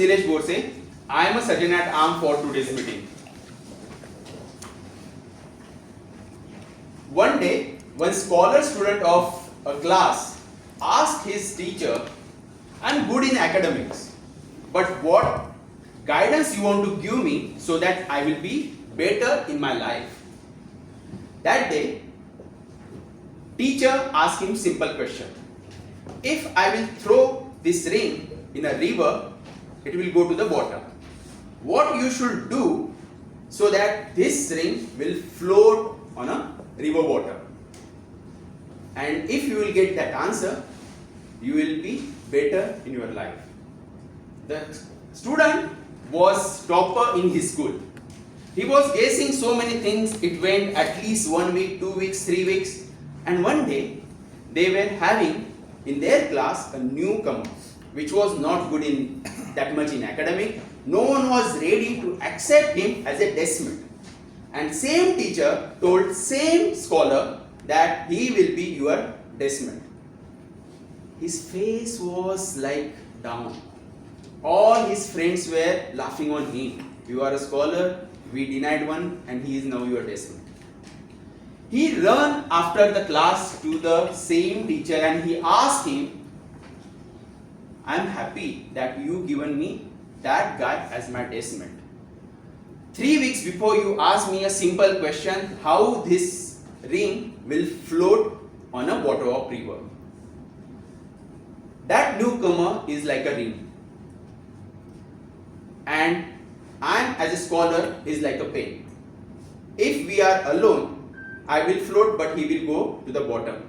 Nilesh Borse. I am a Sergeant at Arm for today's meeting. One day, one scholar student of a class asked his teacher, I am good in academics, but what guidance you want to give me so that I will be better in my life? That day, teacher asked him simple question. If I will throw this ring in a river, it will go to the bottom. What you should do so that this ring will float on a river bottom? And if you will get that answer, you will be better in your life. The student was topper in his school. He was guessing so many things. It went at least 1 week, 2 weeks, 3 weeks. And one day, they were having in their class a newcomer, which was not good in that much in academic. No one was ready to accept him as a deskmate. And same teacher told same scholar that he will be your deskmate. His face was like down. All his friends were laughing on him. You are a scholar, we denied one, and he is now your deskmate. He ran after the class to the same teacher and he asked him, I am happy that you given me that guy as my deskmate. 3 weeks before you asked me a simple question, how this ring will float on a bottom of river. That newcomer is like a ring. And I am as a scholar is like a pen. If we are alone, I will float but he will go to the bottom.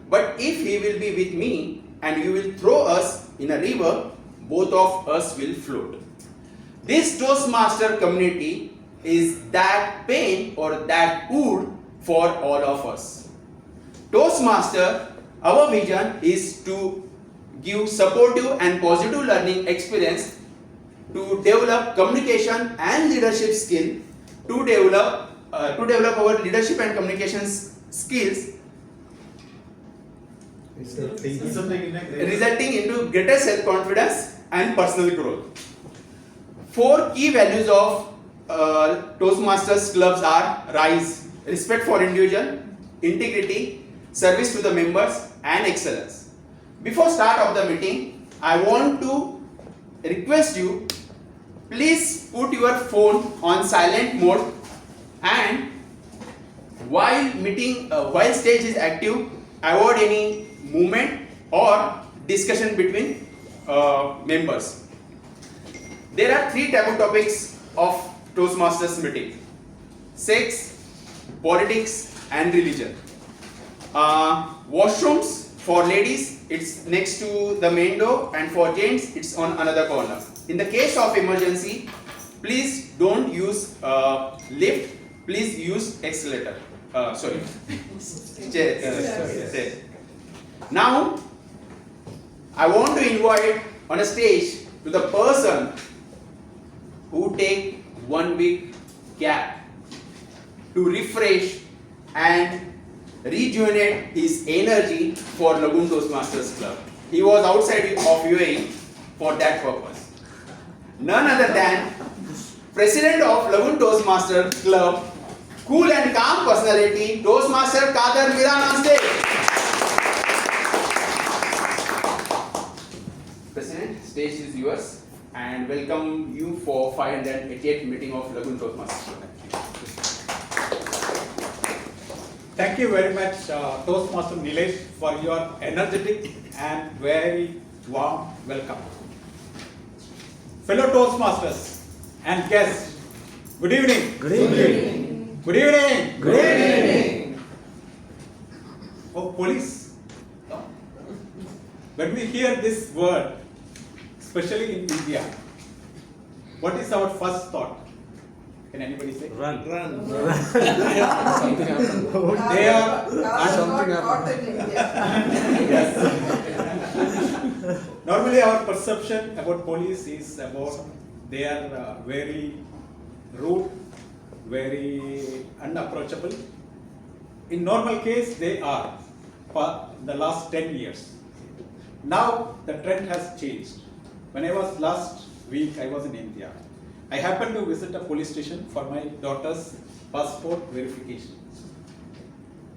But if he will be with me and you will throw us in a river, both of us will float. This Toastmaster community is that pen or that wood for all of us. Toastmaster, our vision is to give supportive and positive learning experience to develop communication and leadership skill, to develop our leadership and communication skills, resulting into greater self-confidence and personal growth. 4 key values of Toastmasters clubs are rise, respect for individual, integrity, service to the members, and excellence. Before start of the meeting, I want to request you, please put your phone on silent mode, and while stage is active, avoid any movement or discussion between members. There are 3 taboo topics of Toastmasters meeting: sex, politics, and religion. Washrooms for ladies, it's next to the main door, and for gents, it's on another corner. In the case of emergency, please don't use lift. Please use escalator. Stair. Now, I want to invite on a stage to the person who take 1 week gap to refresh and rejuvenate his energy for Lagoon Toastmasters Club. He was outside of UAE for that purpose. None other than President of Lagoon Toastmasters Club, cool and calm personality, Toastmaster Kader Miran on stage. President, stage is yours, and welcome you for 588th meeting of Lagoon Toastmasters Club. Thank you very much, Toastmaster Nilesh, for your energetic and very warm welcome. Fellow Toastmasters and guests, good evening. Good evening. Good evening. Good evening. Oh, police. When we hear this word, especially in India, what is our first thought? Can anybody say? Run. Something happened. They are Something happened. Yes. Normally, our perception about police is about they are very rude, very unapproachable. In normal case, they are for the last 10 years. Now, the trend has changed. When I was last week I was in India. I happened to visit a police station for my daughter's passport verification.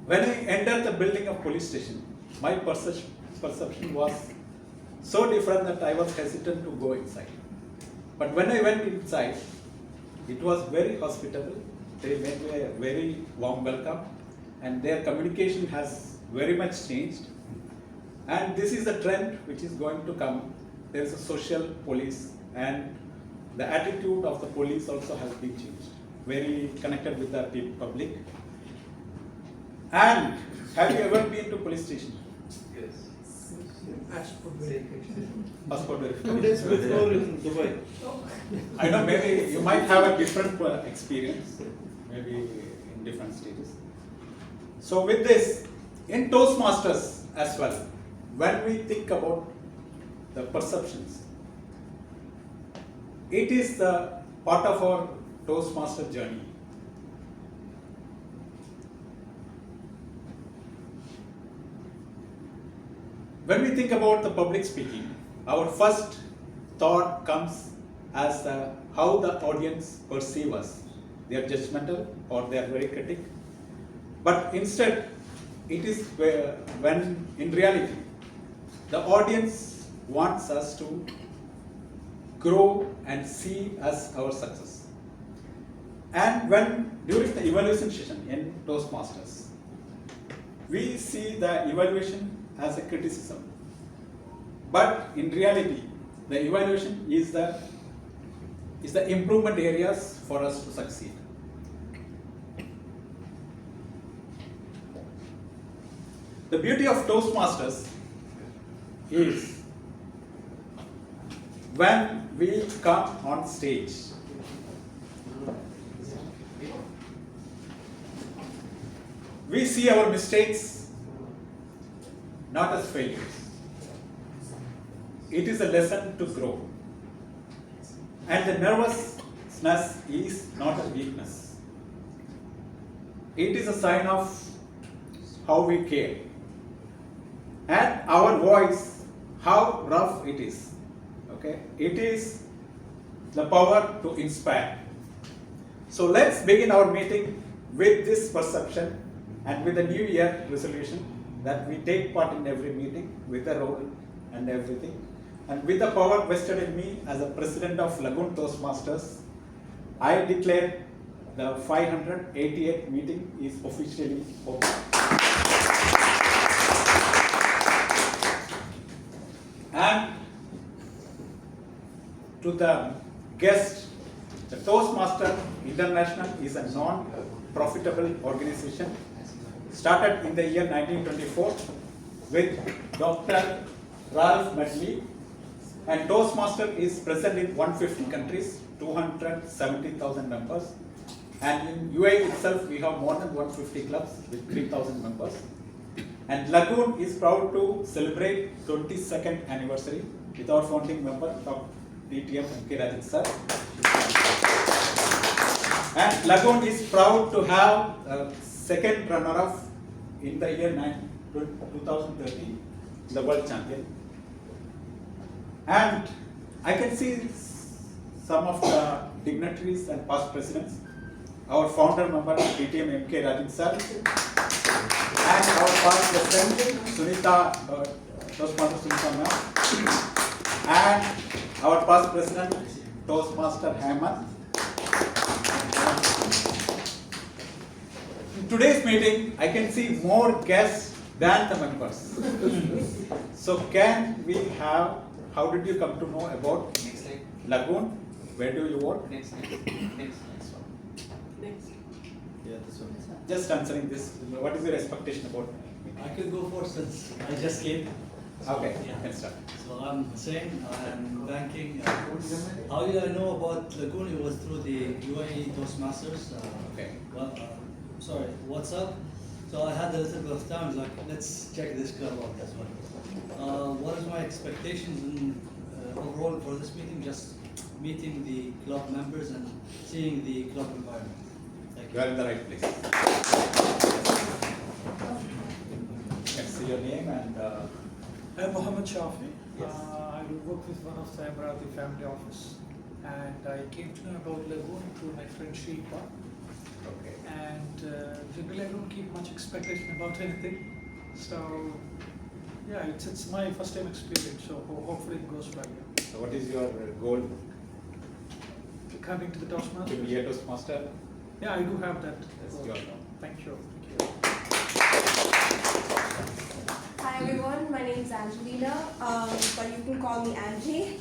When I entered the building of police station, my perception was so different that I was hesitant to go inside. But when I went inside, it was very hospitable. They made me a very warm welcome, and their communication has very much changed. And this is a trend which is going to come. There is a social police, and the attitude of the police also has been changed. Very connected with the public. And have you ever been to police station? Passport verification. 2 days before in Dubai. I know maybe you might have a different experience, maybe in different stages. So with this, in Toastmasters as well, when we think about the perceptions, it is the part of our Toastmaster journey. When we think about the public speaking, our first thought comes as how the audience perceive us. They are judgmental or they are very critic. But instead, it is when in reality, the audience wants us to grow and see as our success. And when during the evaluation session in Toastmasters, we see the evaluation as a criticism. But in reality, the evaluation is the improvement areas for us to succeed. The beauty of Toastmasters is when we come on stage, we see our mistakes not as failures. It is a lesson to grow. And the nervousness is not a weakness. It is a sign of how we care. And our voice, how rough it is. Okay? It is the power to inspire. So let's begin our meeting with this perception and with the New Year resolution that we take part in every meeting with a role and everything. And with the power vested in me as a president of Lagoon Toastmasters, I declare the 588th meeting is officially open. And to the guest, the Toastmaster International is a non-profitable organization started in the year 1924 with Dr. Ralph Medley, and Toastmaster is present in 150 countries, 270,000 members, and in UAE itself we have more than 150 clubs with 3,000 members. And Lagoon is proud to celebrate 22nd anniversary with our founding member, Dr. DTM MK Rajan sir. And Lagoon is proud to have a second runner-up in the year 2013, the world champion. And I can see some of the dignitaries and past presidents, our founder member DTM MK Rajan sir, and our past president Sunita, Toastmaster Sunita ma'am, and our past president Toastmaster Hemant. In today's meeting, I can see more guests than the members. So can we have, how did you come to know about Lagoon? Where do you work? Next one. Yeah, this one. Just answering this, what is your expectation about me? I could go first since I just came. Okay, Yeah. can start. So I'm Hussein, I'm banking. How did I know about Lagoon? It was through the UAE Toastmasters. Okay. Sorry, what's up? So I had a little bit of time, I was like, let's check this club out as well. What is my expectations in, overall for this meeting? Just meeting the club members and seeing the club environment. Thank You you. are in the right place. You can see your name and I'm Mohammed Shafi. Yes. I do work with one of the Emirati family office, and I came to know about Lagoon through my friend Shilpa. Okay. And generally, I don't keep much expectation about anything. So, yeah, it's my first time experience. So hopefully it goes well. So what is your goal Coming to the to Toastmasters. be a Toastmaster? Yeah, I do have that. Yes, goal. you are now. Thank you. Hi everyone, my name is Angelina, but you can call me Angie.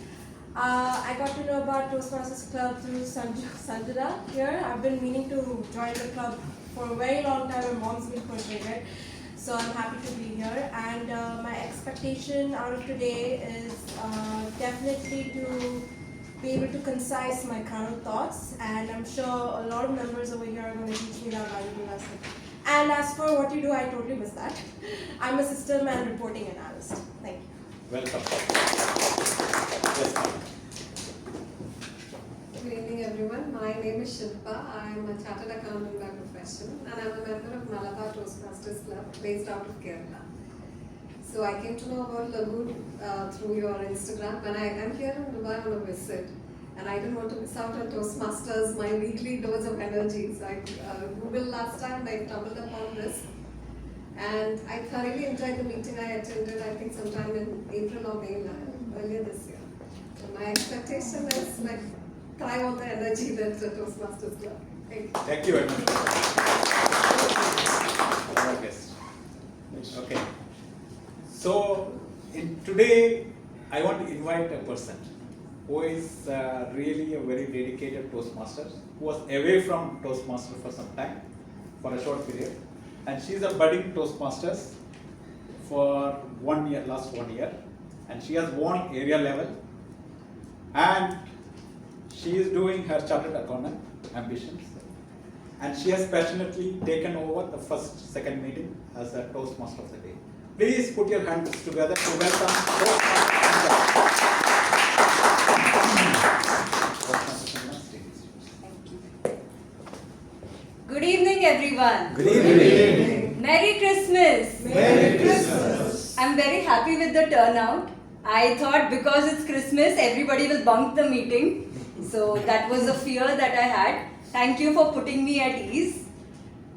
I got to know about Toastmasters Club through Sanjana here. I've been meaning to join the club for a very long time. My mom's been pushing it, so I'm happy to be here. And my expectation out of today is definitely to be able to concise my current thoughts, and I'm sure a lot of members over here are going to teach me that valuable lesson. And as for what you do, I totally miss that. I'm a system and reporting analyst. Thank you. Welcome. Yes, ma'am. Good evening, everyone. My name is Shilpa. I'm a chartered accountant by profession, and I'm a member of Malabar Toastmasters Club based out of Kerala. So I came to know about Lagoon through your Instagram, and I'm here in Dubai on a visit. And I didn't want to miss out on Toastmasters, my weekly dose of energy. So I Googled last time, and I stumbled upon this. And I thoroughly enjoyed the meeting I attended, I think sometime in April or May earlier this year. So my expectation is like thrive on the energy that the Toastmasters Club. Thank you. Thank you very much. Our guest. Okay. So today I want to invite a person who is really a very dedicated Toastmaster, who was away from Toastmaster for some time, for a short period. And she is a budding Toastmasters for 1 year, last 1 year. And she has won area level. And she is doing her chartered accountant ambitions. And she has passionately taken over the second meeting as a Toastmaster of the day. Please put your hands together to welcome Toastmaster. Good evening, everyone. Good evening. Merry Christmas. Merry Christmas. I'm very happy with the turnout. I thought because it's Christmas, everybody will bunk the meeting. So that was a fear that I had. Thank you for putting me at ease.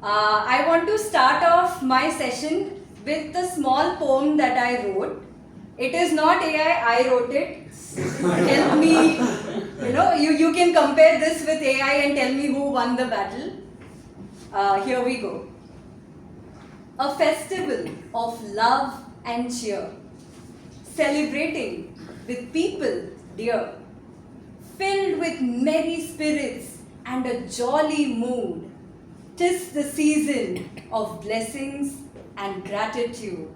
I want to start off my session with the small poem that I wrote. It is not AI, I wrote it. Help me, you can compare this with AI and tell me who won the battle. Here we go. A festival of love and cheer, celebrating with people dear, filled with merry spirits and a jolly mood. 'Tis the season of blessings and gratitude,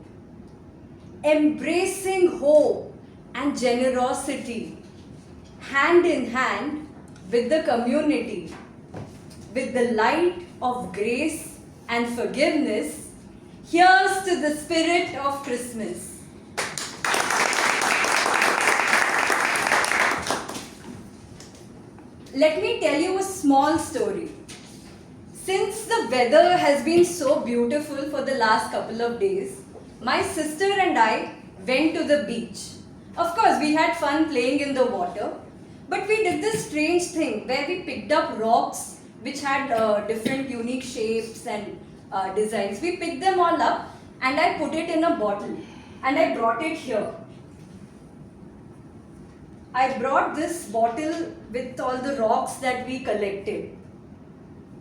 embracing hope and generosity, hand in hand with the community, with the light of grace and forgiveness. Here's to the spirit of Christmas. Let me tell you a small story. Since the weather has been so beautiful for the last couple of days, my sister and I went to the beach. Of course, we had fun playing in the water, but we did this strange thing where we picked up rocks which had different unique shapes and designs. We picked them all up and I put it in a bottle and I brought it here. I brought this bottle with all the rocks that we collected.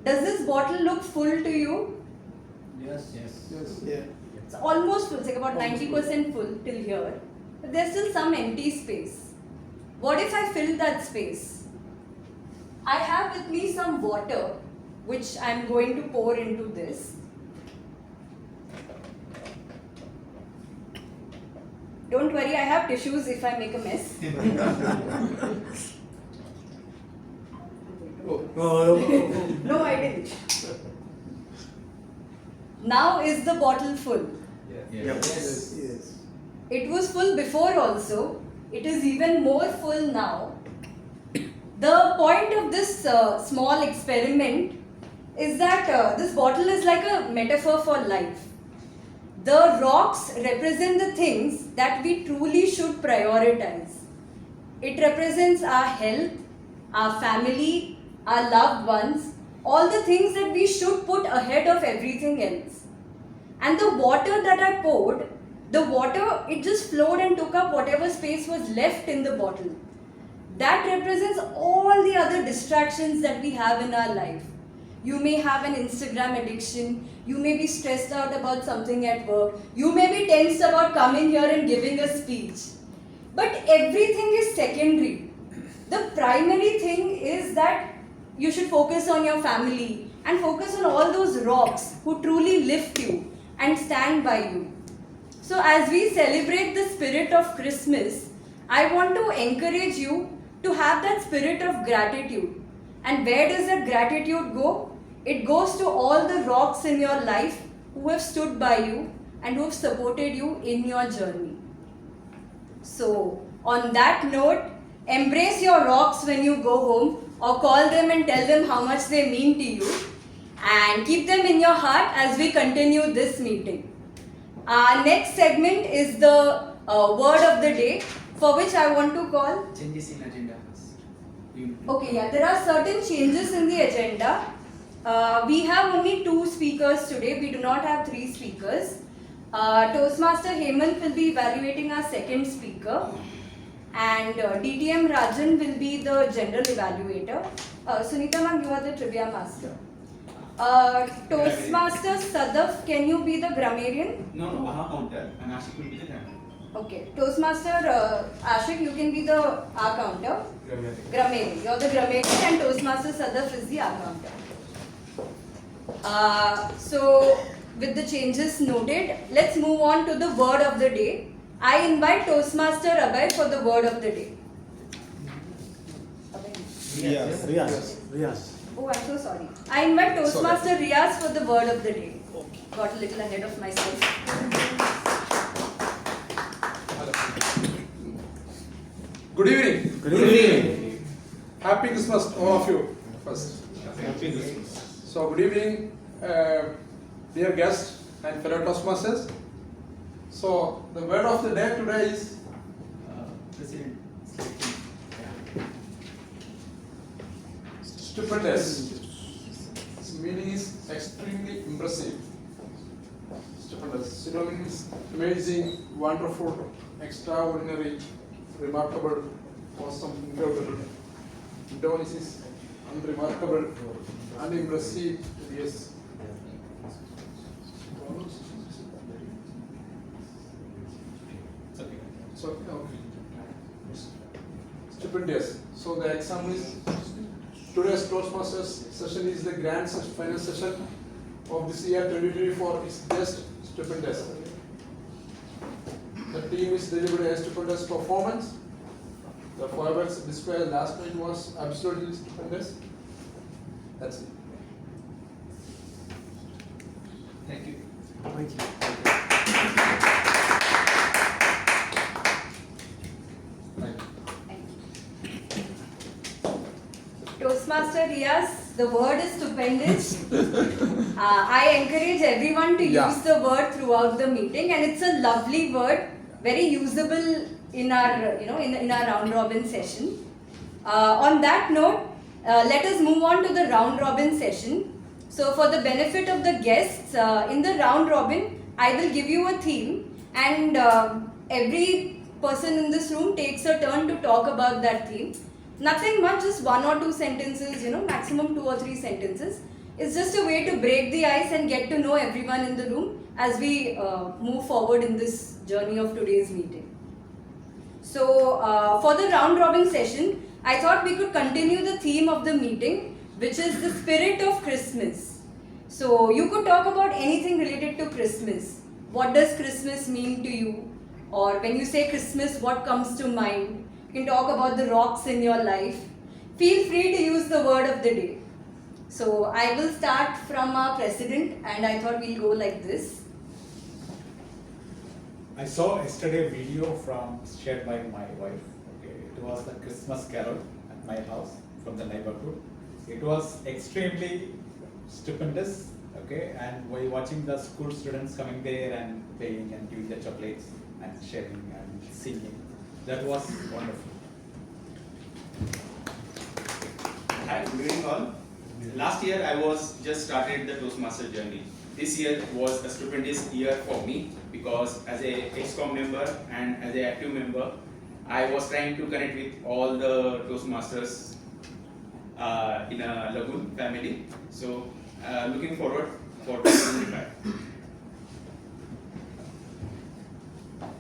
Does this bottle look full to you? Yes. Yeah. It's almost full, it's like about 90% full till here. But there's still some empty space. What if I fill that space? I have with me some water, which I'm going to pour into this. Don't worry, I have tissues if I make a mess. No, I didn't. Now is the bottle full? Yes. It was full before also. It is even more full now. The point of this small experiment is that this bottle is like a metaphor for life. The rocks represent the things that we truly should prioritize. It represents our health, our family, our loved ones, all the things that we should put ahead of everything else. And the water that I poured, the water, it just flowed and took up whatever space was left in the bottle. That represents all the other distractions that we have in our life. You may have an Instagram addiction, you may be stressed out about something at work, you may be tensed about coming here and giving a speech. But everything is secondary. The primary thing is that you should focus on your family and focus on all those rocks who truly lift you and stand by you. So as we celebrate the spirit of Christmas, I want to encourage you to have that spirit of gratitude. And where does that gratitude go? It goes to all the rocks in your life who have stood by you and who have supported you in your journey. So, on that note, embrace your rocks when you go home or call them and tell them how much they mean to you and keep them in your heart as we continue this meeting. Our next segment is the word of the day, for which I want to call Changes in agenda. Okay, yeah, there are certain changes in the agenda. We have only 2 speakers today. We do not have 3 speakers. Toastmaster Hemant will be evaluating our second speaker, and DTM Rajan will be the general evaluator. Sunita ma'am, you are the trivia master. Toastmaster Sadaf, can you be the grammarian? No, Aha counter and Ashik will be the grammar. Okay, Toastmaster Ashik, you can be the R counter. Grammarian. You're the grammarian and Toastmaster Sadaf is the R counter. So, with the changes noted, let's move on to the word of the day. I invite Toastmaster Abhay for the word of the day. Riyaz. Oh, I'm so sorry. I invite Toastmaster Riyaz for the word of the day. Got a little ahead of myself. Good evening. Good evening. Happy Christmas to all of you first. Happy Christmas. So good evening, dear guests and fellow Toastmasters. So the word of the day today is President. stupendous. Its meaning is extremely impressive. Stupendous. Synonyms: amazing, wonderful, extraordinary, remarkable, awesome, incredible. Indonesia is unremarkable, unimpressive. Yes. So, okay. Stupendous. So the exam is today's Toastmasters session is the grand final session of this year 2024. It's just stupendous. The team is delivered a stupendous performance. The fireworks display last night was absolutely stupendous. That's it. Thank you. Toastmaster Riyaz, the word is stupendous. I encourage everyone to use the word throughout the meeting, and it's a lovely word, very usable in our, in our round robin session. On that note, let us move on to the round robin session. So, for the benefit of the guests, in the round robin, I will give you a theme, and every person in this room takes a turn to talk about that theme. Nothing much, just 1 or 2 sentences, maximum 2 or 3 sentences. It's just a way to break the ice and get to know everyone in the room as we move forward in this journey of today's meeting. So, for the round robin session, I thought we could continue the theme of the meeting, which is the spirit of Christmas. So, you could talk about anything related to Christmas. What does Christmas mean to you? Or when you say Christmas, what comes to mind? You can talk about the rocks in your life. Feel free to use the word of the day. So, I will start from our president, and I thought we'll go like this. I saw yesterday a video shared by my wife. Okay, it was the Christmas carol at my house from the neighborhood. It was extremely stupendous Okay, and while watching the school students coming there and playing and giving the chocolates and sharing and singing, that was wonderful. Hi, good evening all. Last year I was just started the Toastmaster journey. This year was a stupendous year for me because as a XCOM member and as a active member, I was trying to connect with all the Toastmasters in a Lagoon family. So looking forward for 2025.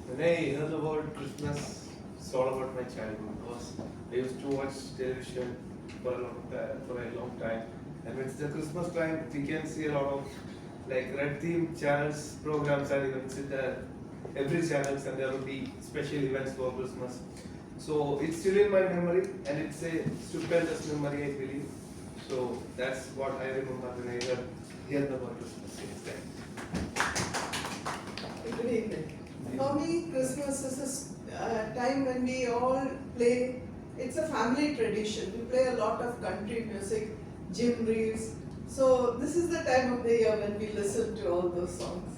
When I heard about Christmas, it's all about my childhood because I used to watch television for a long time. And when it's the Christmas time, we can see a lot of like red theme channels, programs and events in every channels, and there will be special events for Christmas. So it's still in my memory, and it's a stupendous memory, I believe. So that's what I remember when I heard about Christmas. Good evening. For me, Christmas is a time when we all play. It's a family tradition. We play a lot of country music, gym reels. So this is the time of the year when we listen to all those songs.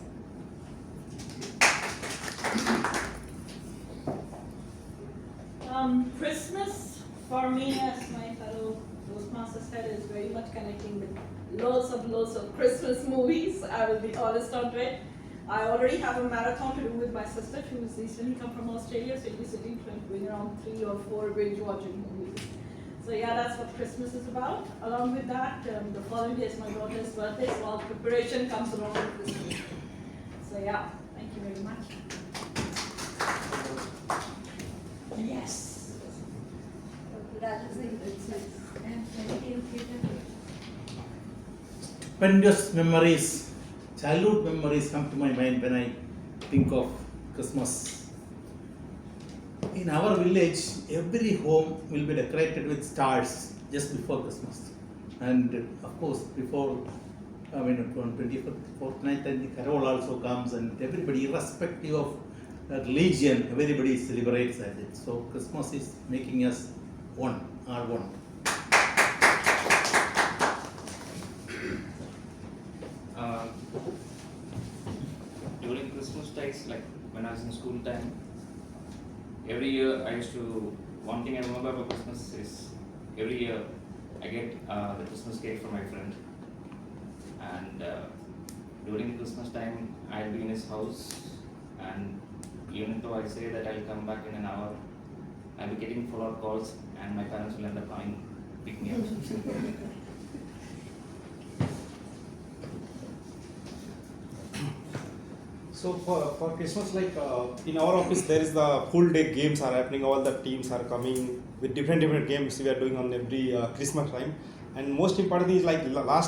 Christmas for me, as my fellow Toastmaster said, is very much connecting with loads of Christmas movies. I will be honest on it. I already have a marathon to do with my sister. She was recently come from Australia, so we'll be sitting doing around 3 or 4 binge watching movies. So yeah, that's what Christmas is about. Along with that, the following day is my daughter's birthday, so all preparation comes along with Christmas. So yeah, thank you very much. Yes. Stupendous memories, childhood memories come to my mind when I think of Christmas. In our village, every home will be decorated with stars just before Christmas. And of course, before, on 24th night, then the carol also comes, and everybody, irrespective of religion, everybody celebrates as it. So Christmas is making us one, our one. During Christmas times, like when I was in school time, every year I used to, one thing I remember about Christmas is every year I get the Christmas cake from my friend, and during Christmas time I'll be in his house, and even though I say that I'll come back in an hour, I'll be getting follow-up calls and my parents will end up coming pick me up. So for Christmas, like in our office, there is the full day games are happening. All the teams are coming with different games we are doing on every Christmas time. And most important is like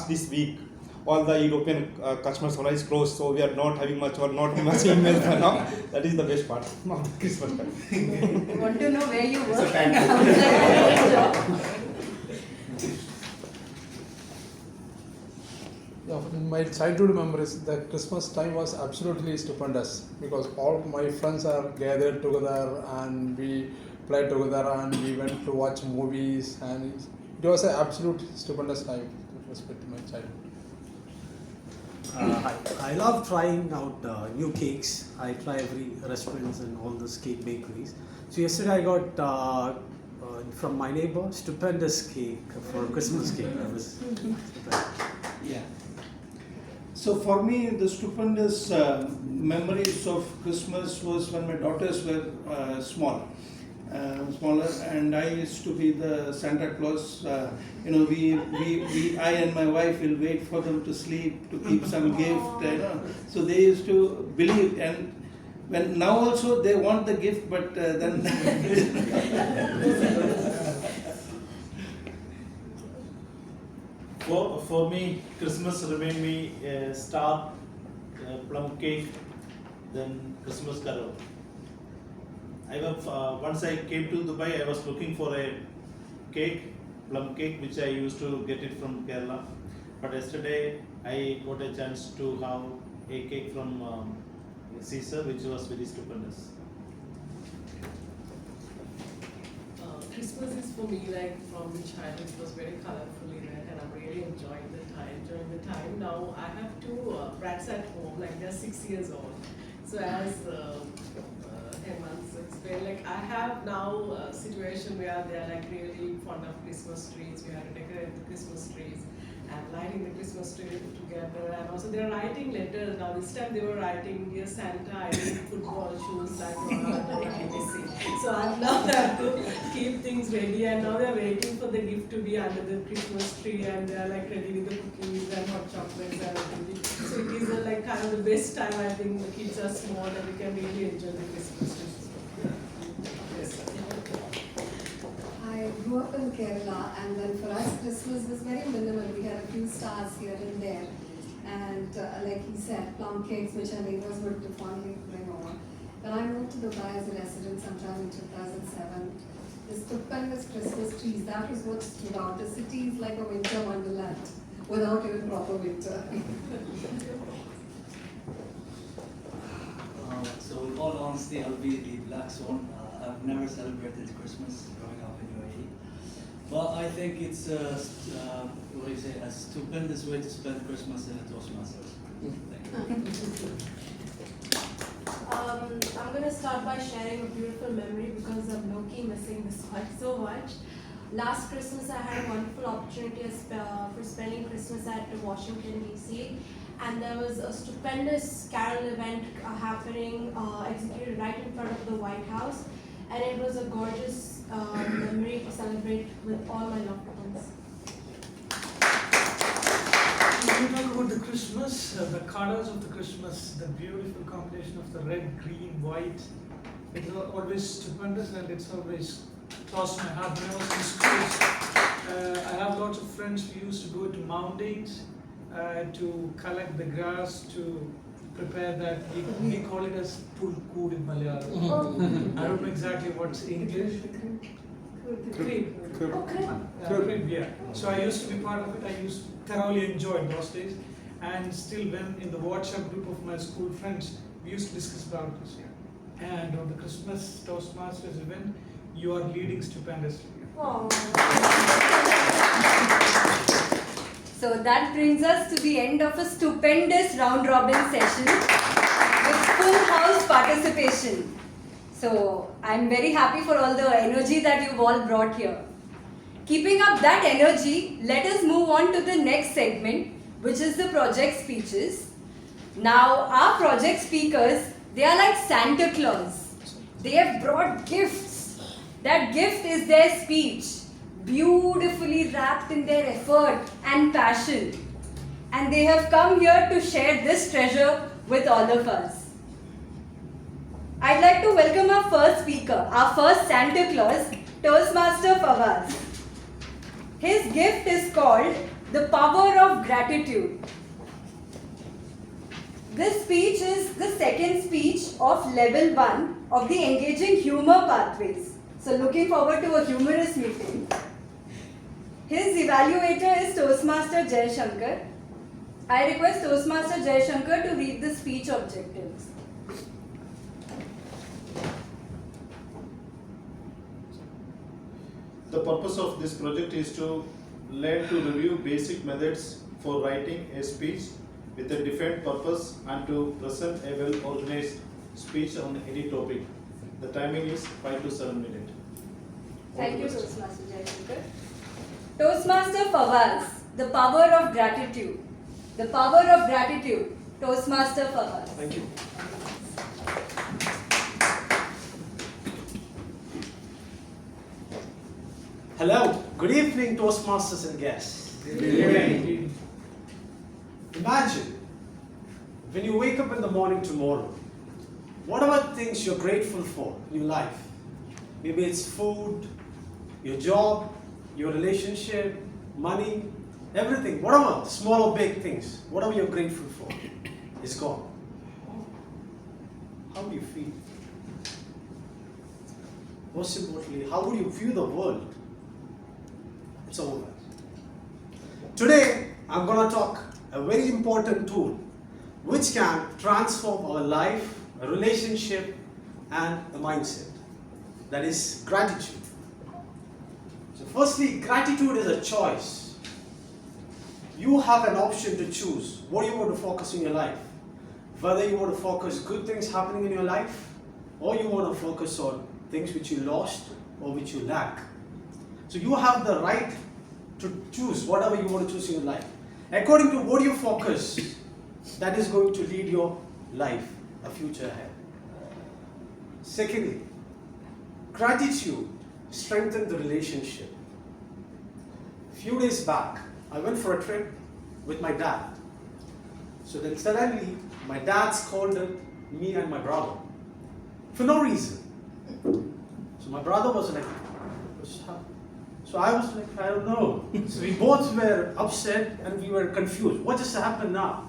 this week, all the European customers are closed, so we are not having much or not much emails for now. That is the best part of Christmas time. I want to know where you work. In my childhood memories, the Christmas time was absolutely stupendous because all my friends are gathered together and we played together and we went to watch movies, and it was an absolute stupendous time with respect to my childhood. I love trying out new cakes. I try every restaurants and all those cake bakeries. So yesterday I got from my neighbor stupendous cake for Christmas cake. I was yeah. So for me, the stupendous memories of Christmas was when my daughters were smaller, and I used to be the Santa Claus. I and my wife will wait for them to sleep to keep some gift. So they used to believe, and when now also they want the gift, but then. For me, Christmas remained me a star, plum cake, then Christmas carol. Once I came to Dubai, I was looking for a cake, plum cake, which I used to get it from Kerala. But yesterday, I got a chance to have a cake from Caesar, which was very stupendous. Christmas is for me like from childhood. It was very colorfully red, and I'm really enjoying the time. During the time now, I have two brats at home. Like they're 6 years old. So as months, it's been like I have now a situation where they're like really fond of Christmas trees. We have to decorate the Christmas trees and lighting the Christmas tree together. And also they're writing letters. Now this time they were writing, "Dear Santa, I need football shoes like Ronaldo and Messi." So I now have to keep things ready, and now they're waiting for the gift to be under the Christmas tree, and they're like ready with the cookies and hot chocolates and everything. So it is like kind of the best time. I think the kids are small and we can really enjoy the Christmas tree. Yes. I grew up in Kerala, and then for us Christmas was very minimal. We had a few stars here and there, and like he said, plum cakes which our neighbors would fondly bring over. When I moved to Dubai as a resident sometime in 2007, the stupendous Christmas trees, that was what stood out. The city is like a winter wonderland without even proper winter. So with all honesty, I'll be the black swan. I've never celebrated Christmas growing up in UAE. But I think it's a stupendous way to spend Christmas in a Toastmasters. Thank you. I'm going to start by sharing a beautiful memory because I'm low-key missing this one so much. Last Christmas, I had a wonderful opportunity for spending Christmas at Washington, D.C. And there was a stupendous carol event happening, executed right in front of the White House. And it was a gorgeous memory to celebrate with all my loved ones. When you talk about the Christmas, the colors of the Christmas, the beautiful combination of the red, green, white, it's always stupendous, and it's always close to my heart. When I was in schools, I have lots of friends who used to go to mountains to collect the grass, to prepare that. We call it as pulkud in Malayalam. I don't know exactly what's English. Crepe. Crepe, yeah. So I used to be part of it. I thoroughly enjoyed those days. And still, when in the WhatsApp group of my school friends, we used to discuss about this. And on the Christmas Toastmasters event, you are leading stupendously. So that brings us to the end of a stupendous round robin session with full house participation. So I'm very happy for all the energy that you've all brought here. Keeping up that energy, let us move on to the next segment, which is the project speeches. Now our project speakers, they are like Santa Claus. They have brought gifts. That gift is their speech, beautifully wrapped in their effort and passion. And they have come here to share this treasure with all of us. I'd like to welcome our first speaker, our first Santa Claus, Toastmaster Fawaz. His gift is called The Power of Gratitude. This speech is the second speech of level 1 of the Engaging Humor Pathways. So looking forward to a humorous meeting. His evaluator is Toastmaster Jai Shankar. I request Toastmaster Jai Shankar to read the speech objectives. The purpose of this project is to learn to review basic methods for writing a speech with a defined purpose and to present a well-organized speech on any topic. The timing is 5 to 7 minutes. Thank you, Toastmaster Jai Shankar. Toastmaster Fawaz, The Power of Gratitude. The Power of Gratitude, Toastmaster Fawaz. Thank you. Hello, good evening, Toastmasters and guests. Good evening. Imagine when you wake up in the morning tomorrow, whatever things you're grateful for in your life, maybe it's food, your job, your relationship, money, everything, whatever, small or big things, whatever you're grateful for is gone. How do you feel? Most importantly, how would you view the world? It's over. Today, I'm going to talk a very important tool which can transform our life, a relationship, and a mindset. That is gratitude. Firstly, gratitude is a choice. You have an option to choose what you want to focus in your life. Whether you want to focus good things happening in your life, or you want to focus on things which you lost or which you lack. So you have the right to choose whatever you want to choose in your life. According to what you focus, that is going to lead your life, a future ahead. Secondly, gratitude strengthens the relationship. A few days back, I went for a trip with my dad. So then suddenly, my dad scolded me and my brother for no reason. So my brother was like, "What's happening?" So I was like, "I don't know." So we both were upset and we were confused. What just happened now?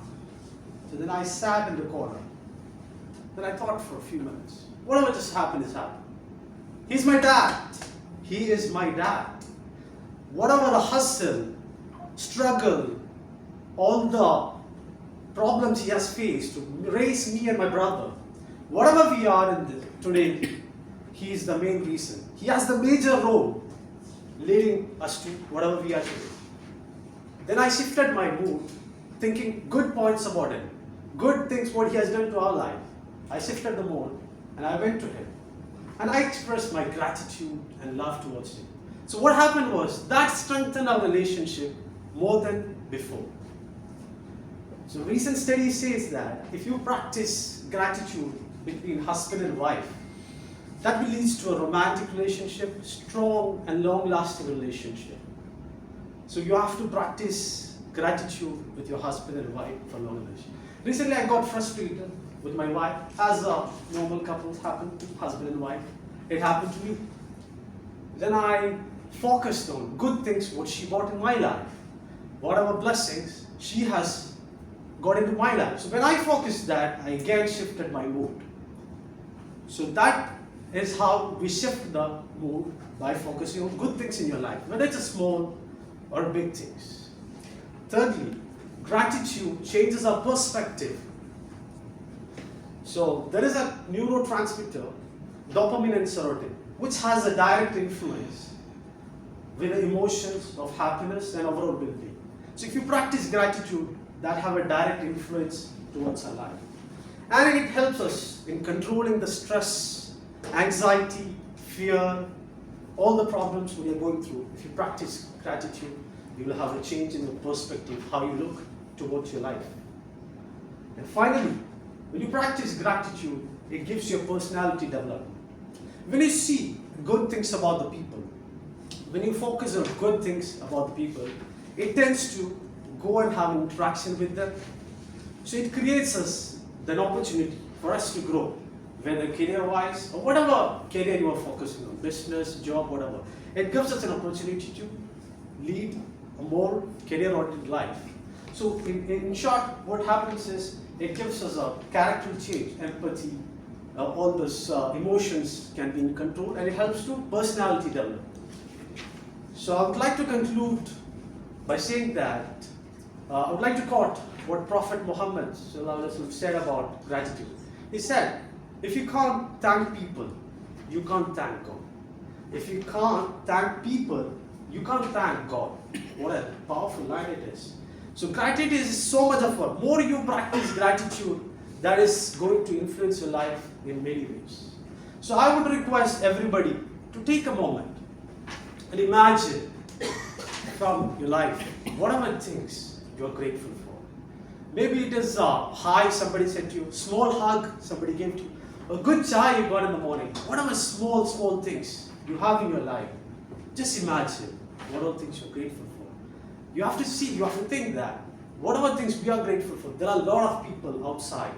So then I sat in the corner. Then I thought for a few minutes. Whatever just happened is happened. He's my dad. He is my dad. Whatever the hustle, struggle, all the problems he has faced to raise me and my brother, whatever we are in this today, he is the main reason. He has the major role leading us to whatever we are today. Then I shifted my mood, thinking good points about him, good things what he has done to our life. I shifted the mood and I went to him. And I expressed my gratitude and love towards him. So what happened was that strengthened our relationship more than before. So recent study says that if you practice gratitude between husband and wife, that will lead to a romantic relationship, strong and long-lasting relationship. So you have to practice gratitude with your husband and wife for a long relationship. Recently I got frustrated with my wife, as normal couples happen, husband and wife. It happened to me. Then I focused on good things, what she brought in my life. Whatever blessings she has got into my life. So when I focused that, I again shifted my mood. So that is how we shift the mood, by focusing on good things in your life, whether it's a small or big things. Thirdly, gratitude changes our perspective. So there is a neurotransmitter, dopamine and serotonin, which has a direct influence with the emotions of happiness and overall well-being. So if you practice gratitude, that have a direct influence towards our life. And it helps us in controlling the stress, anxiety, fear, all the problems we are going through. If you practice gratitude, you will have a change in your perspective, how you look towards your life. And finally, when you practice gratitude, it gives you a personality development. When you see good things about the people, when you focus on good things about the people, it tends to go and have interaction with them. So it creates us an opportunity for us to grow, whether career-wise or whatever career you are focusing on, business, job, whatever. It gives us an opportunity to lead a more career-oriented life. So in short, what happens is it gives us a character change, empathy, all those emotions can be in control, and it helps to personality development. So I would like to conclude by saying that I would like to quote what Prophet Muhammad said about gratitude. He said, if you can't thank people, you can't thank God. If you can't thank people, you can't thank God. What a powerful line it is. So gratitude is so much of a, more you practice gratitude, that is going to influence your life in many ways. So I would request everybody to take a moment and imagine from your life, whatever things you are grateful for. Maybe it is a hi somebody said to you, small hug somebody gave to you, a good chai you got in the morning. Whatever small things you have in your life, just imagine what all things you're grateful for. You have to see, you have to think that whatever things we are grateful for, there are a lot of people outside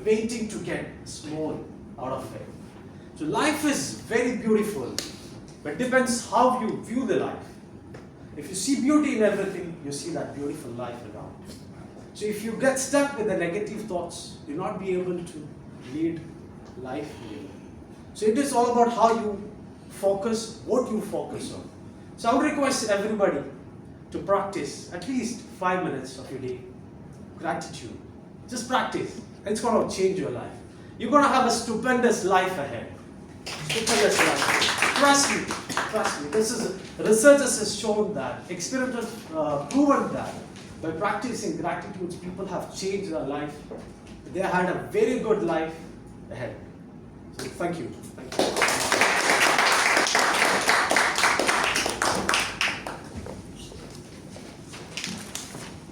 waiting to get small out of it. So life is very beautiful, but depends how you view the life. If you see beauty in everything, you see that beautiful life around. So if you get stuck with the negative thoughts, you'll not be able to lead life anymore. So it is all about how you focus, what you focus on. So I would request everybody to practice at least 5 minutes of your day. Gratitude. Just practice. It's going to change your life. You're going to have a stupendous life ahead. Stupendous life. Trust me. Trust me, this is researchers has shown that, experiments proven that by practicing gratitude, people have changed their life. They had a very good life ahead. So thank you. Thank you.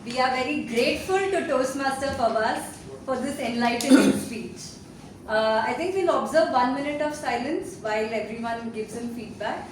We are very grateful to Toastmaster Fawaz for this enlightening speech. I think we'll observe 1 minute of silence while everyone gives him feedback.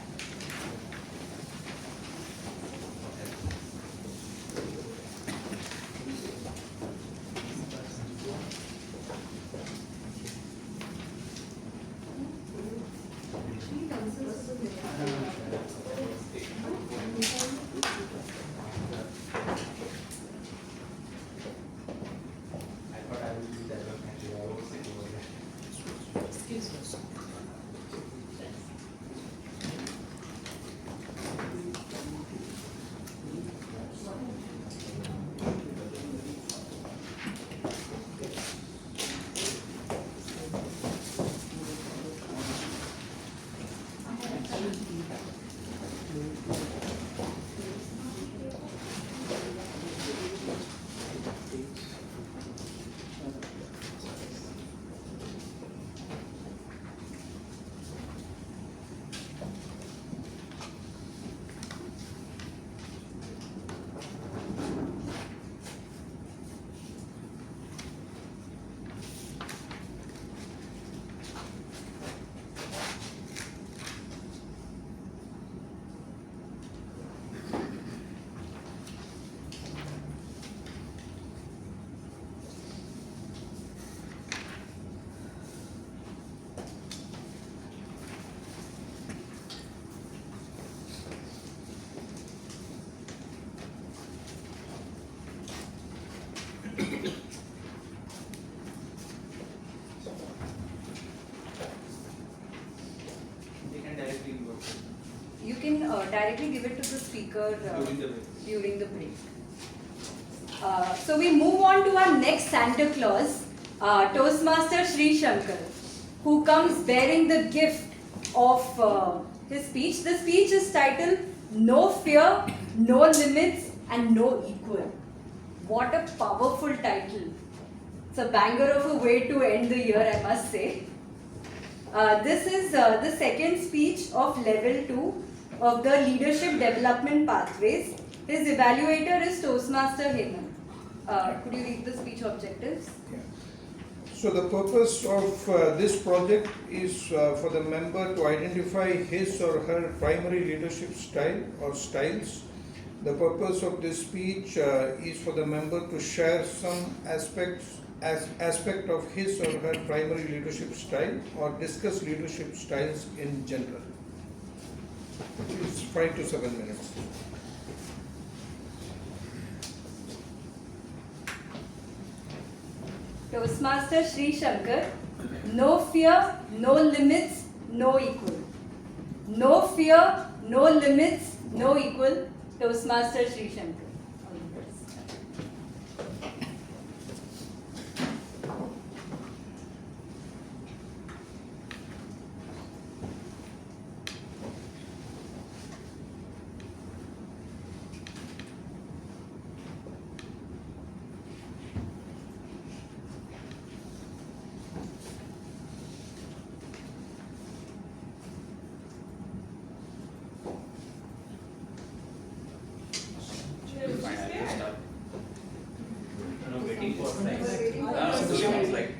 You can directly give it to the speaker during the break. So we move on to our next Santa Claus, Toastmaster Sri Shankar, who comes bearing the gift of his speech. The speech is titled No Fear, No Limits and No Equal. What a powerful title. It's a banger of a way to end the year, I must say. This is the second speech of level 2 of the Leadership Development Pathways. His evaluator is Toastmaster Hemant. Could you read the speech objectives? Yeah. So the purpose of this project is for the member to identify his or her primary leadership style or styles. The purpose of this speech is for the member to share some aspect of his or her primary leadership style or discuss leadership styles in general. It's 5 to 7 minutes. Toastmaster Sri Shankar, no fear, no limits, no equal. No fear, no limits, no equal. Toastmaster Sri Shankar.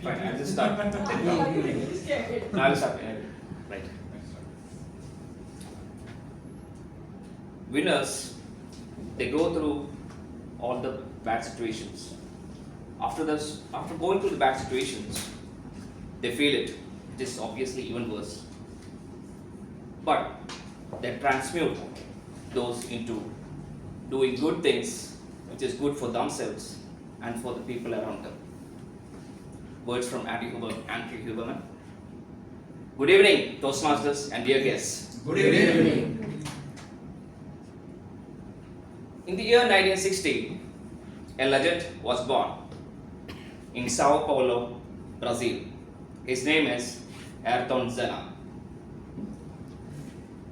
I'll just start. No, I'll start. Right. Winners, they go through all the bad situations. After going through the bad situations, they feel it. It is obviously even worse. But they transmute those into doing good things, which is good for themselves and for the people around them. Words from Andy Huberman. Good evening, Toastmasters and dear guests. Good evening. In the year 1960, a legend was born in Sao Paulo, Brazil. His name is Ayrton Senna.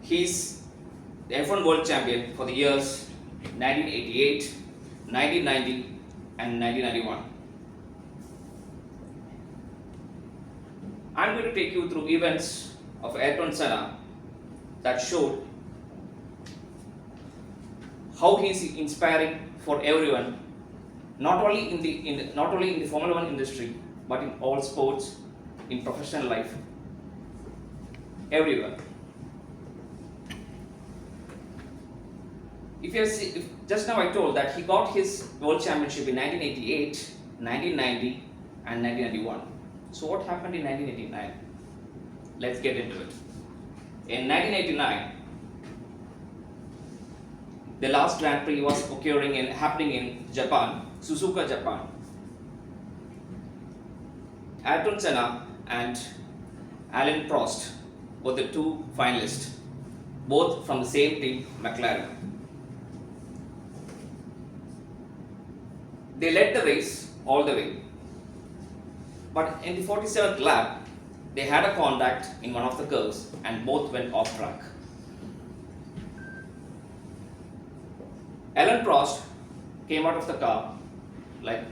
He's the F1 World Champion for the years 1988, 1990 and 1991. I'm going to take you through events of Ayrton Senna that showed how he is inspiring for everyone, not only in the Formula One industry, but in all sports, in professional life, everywhere. If just now I told that he got his world championship in 1988, 1990, and 1991. So what happened in 1989? Let's get into it. In 1989, the last Grand Prix was happening in Japan, Suzuka, Japan. Ayrton Senna and Alain Prost were the two finalists, both from the same team, McLaren. They led the race all the way, but in the 47th lap, they had a contact in one of the curves and both went off track. Alain Prost came out of the car like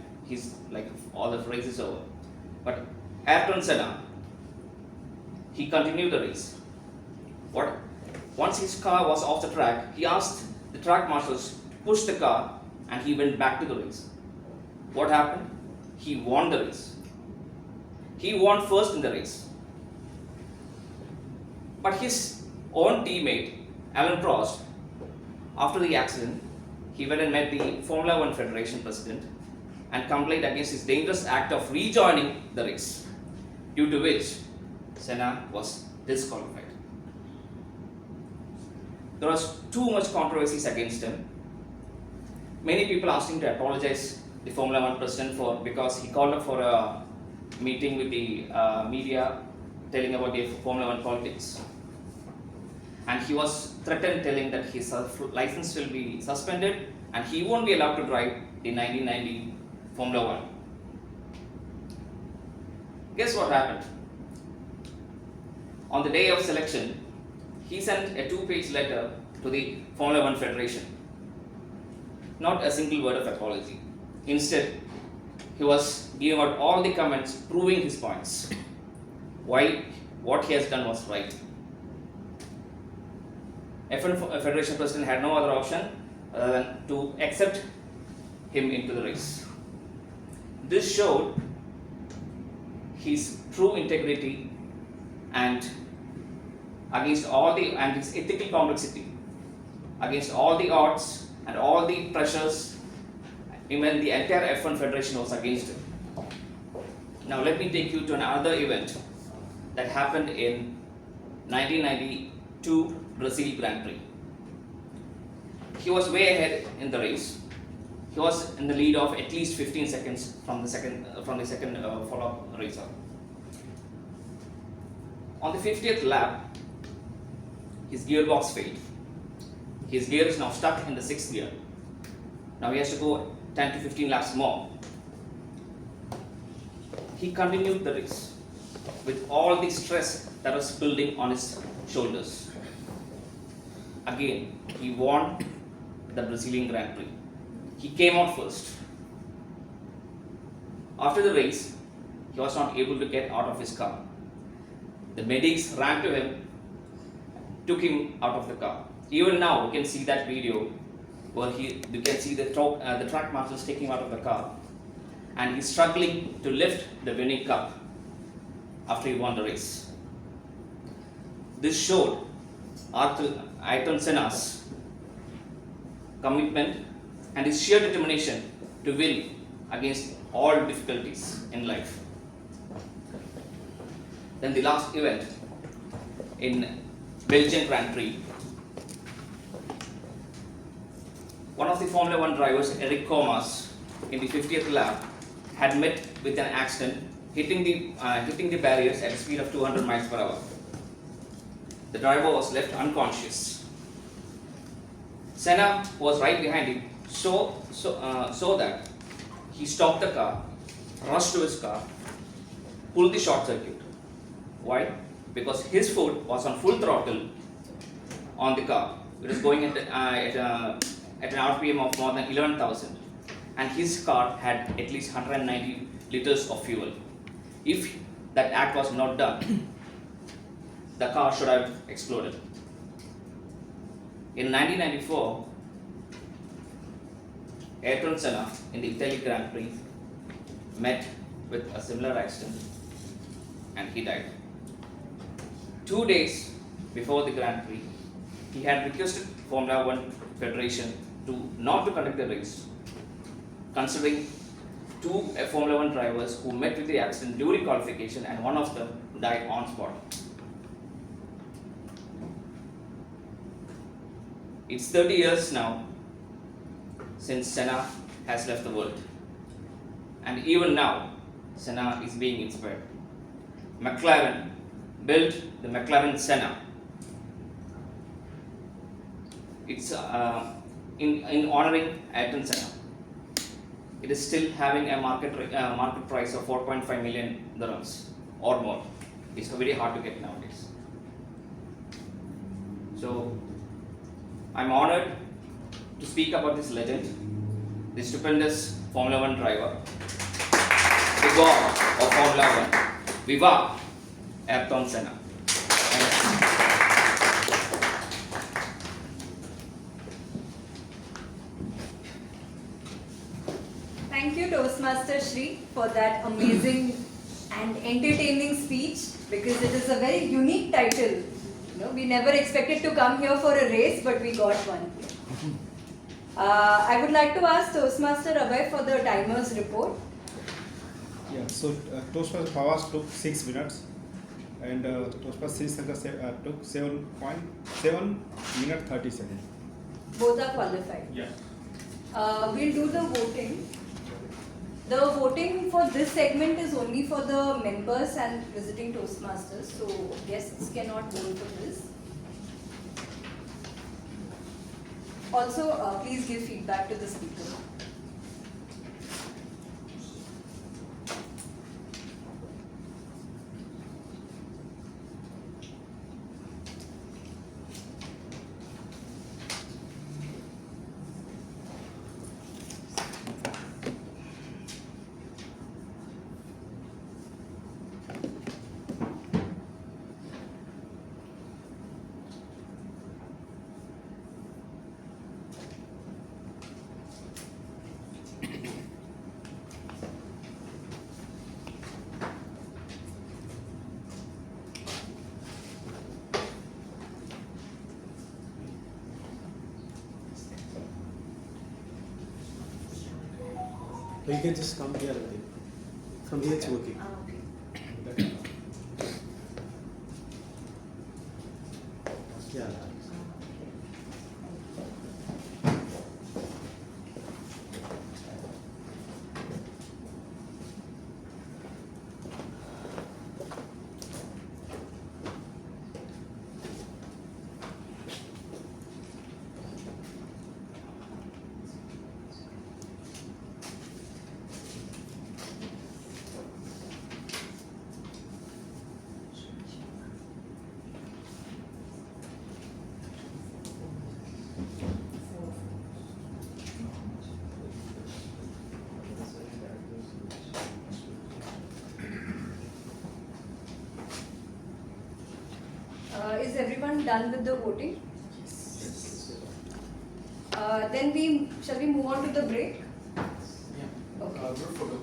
all the race is over. But Ayrton Senna, he continued the race. Once his car was off the track, he asked the track marshals to push the car and he went back to the race. What happened? He won the race. He won first in the race. But his own teammate, Alain Prost, after the accident, he went and met the Formula One Federation president and complained against his dangerous act of rejoining the race, due to which Senna was disqualified. There was too much controversies against him. Many people asked him to apologize the Formula One president because he called up for a meeting with the media telling about the Formula One politics. And he was threatened, telling that his license will be suspended and he won't be allowed to drive the 1990 Formula One. Guess what happened? On the day of selection, he sent a 2-page letter to the Formula One Federation. Not a single word of apology. Instead, he was giving out all the comments proving his points. Why what he has done was right. F1 Federation president had no other option other than to accept him into the race. This showed his true integrity and his ethical complexity against all the odds and all the pressures. Even the entire F1 Federation was against him. Now let me take you to another event that happened in 1992 Brazil Grand Prix. He was way ahead in the race. He was in the lead of at least 15 seconds from the second follow-up racer. On the 50th lap, his gearbox failed. His gear is now stuck in the 6th gear. Now he has to go 10 to 15 laps more. He continued the race with all the stress that was building on his shoulders. Again, he won the Brazilian Grand Prix. He came out first. After the race, he was not able to get out of his car. The medics ran to him, took him out of the car. Even now, you can see that video where you can see the track marshals taking him out of the car, and he's struggling to lift the winning cup after he won the race. This showed Ayrton Senna's commitment and his sheer determination to win against all difficulties in life. Then the last event in Belgian Grand Prix. One of the Formula One drivers, Eric Comas, in the 50th lap, had met with an accident, hitting the barriers at a speed of 200 miles per hour. The driver was left unconscious. Senna was right behind him, so that he stopped the car, rushed to his car, pulled the short circuit. Why? Because his foot was on full throttle on the car. It was going at an RPM of more than 11,000, and his car had at least 190 liters of fuel. If that act was not done, the car should have exploded. In 1994, Ayrton Senna in the Italy Grand Prix met with a similar accident and he died. 2 days before the Grand Prix, he had requested Formula One Federation not to conduct the race, considering two Formula One drivers who met with the accident during qualification and one of them died on spot. It's 30 years now since Senna has left the world, and even now Senna is being inspired. McLaren built the McLaren Senna. It's in honoring Ayrton Senna. It is still having a market price of 4.5 million dirhams or more. It's very hard to get nowadays. So I'm honored to speak about this legend, the stupendous Formula One driver, the god of Formula One. Viva Ayrton Senna. Thank you, Toastmaster Shri, for that amazing and entertaining speech, because it is a very unique title. We never expected to come here for a race, but we got one. I would like to ask Toastmaster Abhay for the timer's report. Yeah, so Toastmaster Fawaz took 6 minutes and Toastmaster Sri took 7.7 minutes 30 seconds. Both are qualified. Yeah. We'll do the voting. The voting for this segment is only for the members and visiting Toastmasters, so guests cannot vote for this. Also, please give feedback to the speaker. Or you can just come here and from here it's working. Yeah. Is everyone done with the voting? Then shall we move on to the break? Yeah. Okay. Good photo.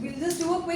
We'll just do a quick